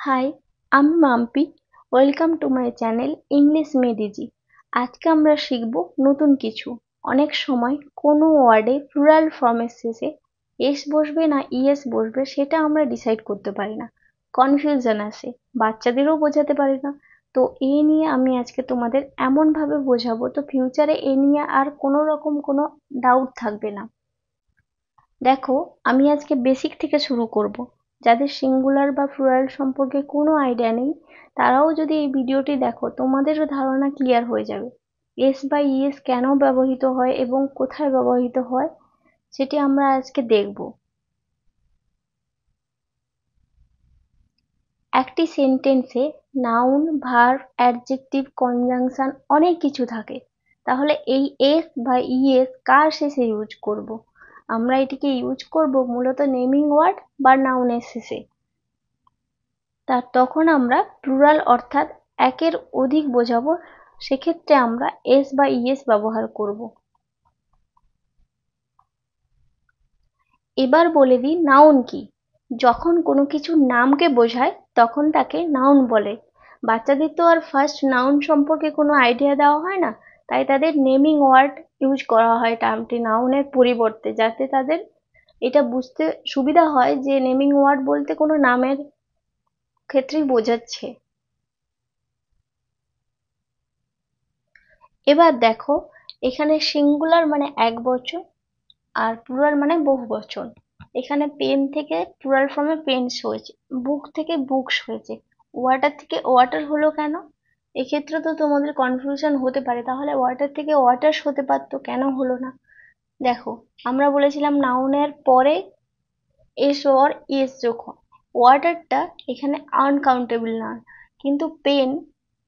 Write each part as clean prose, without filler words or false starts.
High, আমি Mampi. Welcome to my channel English made easy. আজকে আমরা শিখব নতুন কিছু। অনেক সময় কোনো ওয়ার্ডে প্লুরাল ফর্মের শেষে এস বসবে না ইএস বসবে সেটা আমরা ডিসাইড করতে পারি না, কনফিউশন আসে, বাচ্চাদেরও বোঝাতে পারি না। তো এই নিয়ে আমি আজকে তোমাদের এমনভাবে বোঝাবো তো ফিউচারে এ নিয়ে আর কোনো রকম কোনো ডাউট থাকবে না। দেখো, আমি আজকে বেসিক থেকে শুরু করব। যাদের সিঙ্গুলার বা প্লুরাল সম্পর্কে কোনো আইডিয়া নেই তারাও যদি এই ভিডিওটি দেখো তোমাদেরও ধারণা ক্লিয়ার হয়ে যাবে। এস বা ইএস কেন ব্যবহৃত হয় এবং কোথায় ব্যবহৃত হয় সেটি আমরা আজকে দেখব। একটি সেন্টেন্সে নাউন, ভার্ব, অ্যাডজেক্টিভ, কনজাংশন অনেক কিছু থাকে। তাহলে এই এস বা ইএস কার শেষে ইউজ করব? আমরা এটিকে ইউজ করব মূলত নেমিং ওয়ার্ড বা নাউনের শেষে। তখন আমরা প্লুরাল অর্থাৎ একের অধিক বোঝাবো, সেক্ষেত্রে আমরা এস বা ইএস ব্যবহার করব। এবার বলে দিই নাউন কি। যখন কোনো কিছুর নামকে বোঝায় তখন তাকে নাউন বলে। বাচ্চাদের তো আর ফার্স্ট নাউন সম্পর্কে কোনো আইডিয়া দেওয়া হয় না, তাই তাদের নেমিং ওয়ার্ড ইউজ করা হয় টার্মটি নাউনের পরিবর্তে, যাতে তাদের এটা বুঝতে সুবিধা হয় যে নেমিং ওয়ার্ড বলতে কোনো নামের ক্ষেত্রেই বোঝাচ্ছে। এবার দেখো, এখানে সিঙ্গুলার মানে এক বচন আর প্লুরাল মানে বহু বচন। এখানে পেন থেকে প্লুরাল ফর্মে পেন্স হয়েছে, বুক থেকে বুকস হয়েছে, ওয়াটার থেকে ওয়াটার হলো কেন? এক্ষেত্রে তো তোমাদের কনফিউশন হতে পারে, তাহলে ওয়াটার থেকে ওয়াটার্স হতে পারতো, কেন হলো না? দেখো, আমরা বলেছিলাম নাউনের পরে এস অর ইএস যোগ হয়। ওয়াটারটা এখানে আনকাউন্টেবল না, কিন্তু পেন,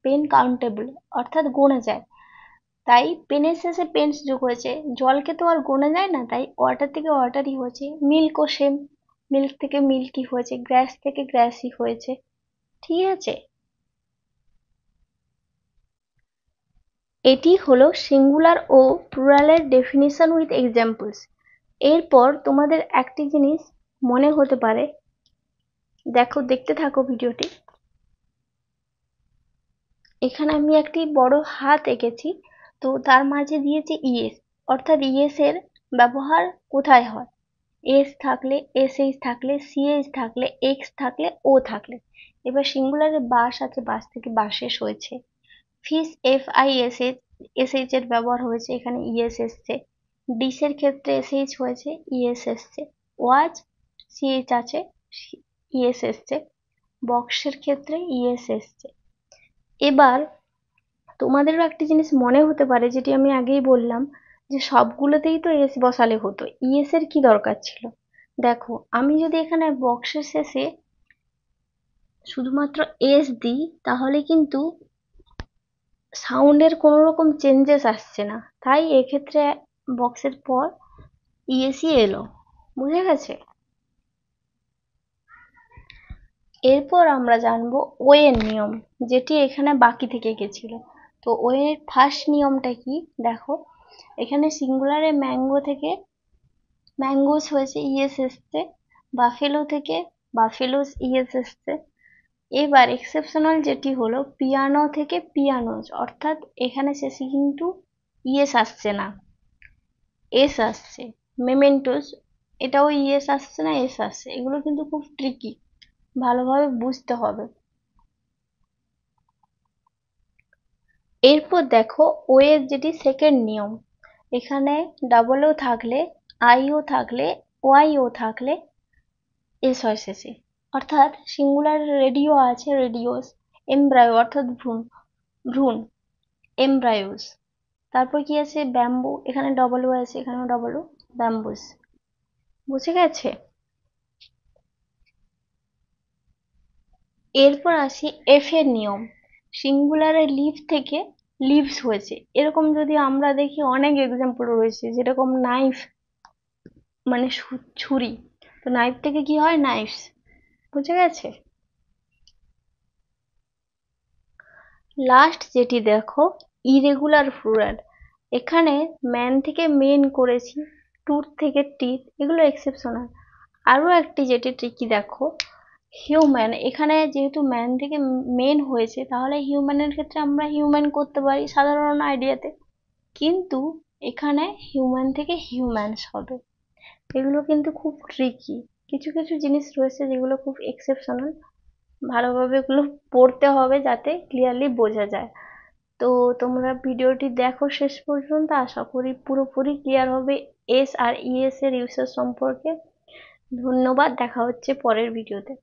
পেন কাউন্টেবল অর্থাৎ গোনা যায়। তাই পেনের শেষে পেন্স যোগ হয়েছে, জলকে তো আর গোনা যায় না, তাই ওয়াটার থেকে ওয়াটারই হয়েছে। মিল্কও সেম, মিল্ক থেকে মিল্কই হয়েছে, গ্রাস থেকে গ্রাসই হয়েছে। ঠিক আছে, এটি হলো সিঙ্গুলার ও প্লুরালের ডেফিনিশন উইথ এক্সাম্পলস। এরপর তোমাদের একটি জিনিস মনে হতে পারে, দেখো, দেখতে থাকো ভিডিওটি। এখানে আমি একটি বড় হাত এঁকেছি, তো তার মাঝে দিয়েছি ইএস, অর্থাৎ ইএস এর ব্যবহার কোথায় হয়? এস থাকলে, এসএইচ থাকলে, সিএইচ থাকলে, এক্স থাকলে, ও থাকলে। এবার সিঙ্গুলারে বাস আছে, বাস থেকে বাসেস হয়েছে। ফিশ, FISH, এসএইচ এর ব্যবহার হয়েছে, এখানে ইএস এসছে। ডিশের ক্ষেত্রে এসএইচ হয়েছে, ইএস এসছে। ওয়াচ, সিএইচ আছে, ইএস এসছে। বক্সের ক্ষেত্রে ইএস এসছে। এবার তোমাদেরও একটি জিনিস মনে হতে পারে, যেটি আমি আগেই বললাম, যে সবগুলোতেই তো এস বসালে হতো, ইএস এর কি দরকার ছিল? দেখো, আমি যদি এখানে বক্সের শেষে শুধুমাত্র এস দিই তাহলে কিন্তু সাউন্ডের কোনো রকম চেঞ্জেস আসছে না, তাই এক্ষেত্রে বক্সের পর ইএসই এলো। বুঝে গেছে? এরপর আমরা জানবো ও এর নিয়ম, যেটি এখানে বাকি থেকে গেছিল। তো ও এর ফার্স্ট নিয়মটা কি? দেখো, এখানে সিঙ্গুলারে ম্যাঙ্গো থেকে ম্যাঙ্গোস হয়েছে, ইএস এসছে। বাফেলো থেকে বাফেলোস, ইএস এসছে। এবার এক্সেপশনাল যেটি হলো পিয়ানো থেকে পিয়ানোস, অর্থাৎ এখানে শেষে কিন্তু ইএস আসছে না, এস আসছে। মেমেন্টোস, এটাও ইএস আসছে না, এস আসছে। এগুলো কিন্তু খুব ট্রিকি, ভালোভাবে বুঝতে হবে। এরপর দেখো ও এর যেটি সেকেন্ড নিয়ম, এখানে ডাবল ও থাকলে, আইও থাকলে, ওয়াইও থাকলে এস হয় শেষে। অর্থাৎ সিঙ্গুলার রেডিও আছে, রেডিওস। এমব্রায়ো অর্থাৎ ভ্রূণ, ভ্রূণ, এমব্রায়োস। তারপর কি আছে? ব্যাম্বু, এখানে ডবল ও আছে, এখানেও ডবল ও, ব্যাম্বুস। বুঝে গেছে? এরপর আসি এফ এর নিয়ম। সিঙ্গুলারে লিভ থেকে লিভস হয়েছে, এরকম যদি আমরা দেখি অনেক এক্সাম্পল রয়েছে, যেরকম নাইফ মানে ছুরি, তো নাইফ থেকে কি হয়? নাইফস। বুঝে গেছে? লাস্ট যেটি দেখো, ইরেগুলার প্লুরাল। এখানে ম্যান থেকে মেন করেছি, টুথ থেকে টিথ, এগুলো এক্সেপশনাল। আরও একটি যেটি ট্রিকি, দেখো, হিউম্যান, এখানে যেহেতু ম্যান থেকে মেন হয়েছে, তাহলে হিউম্যানের ক্ষেত্রে আমরা হিউম্যান করতে পারি সাধারণ আইডিয়াতে, কিন্তু এখানে হিউম্যান থেকে হিউম্যানস হবে। এগুলো কিন্তু খুব ট্রিকি, কিছু কিছু জিনিস রয়েছে যেগুলো খুব এক্সেপশনাল, ভালোভাবে এগুলো পড়তে হবে যাতে ক্লিয়ারলি বোঝা যায়। তো তোমরা ভিডিওটি দেখো শেষ পর্যন্ত, আশা করি পুরোপুরি ক্লিয়ার হবে এস আর ইএস এর ইউসেজ সম্পর্কে। ধন্যবাদ, দেখা হচ্ছে পরের ভিডিওতে।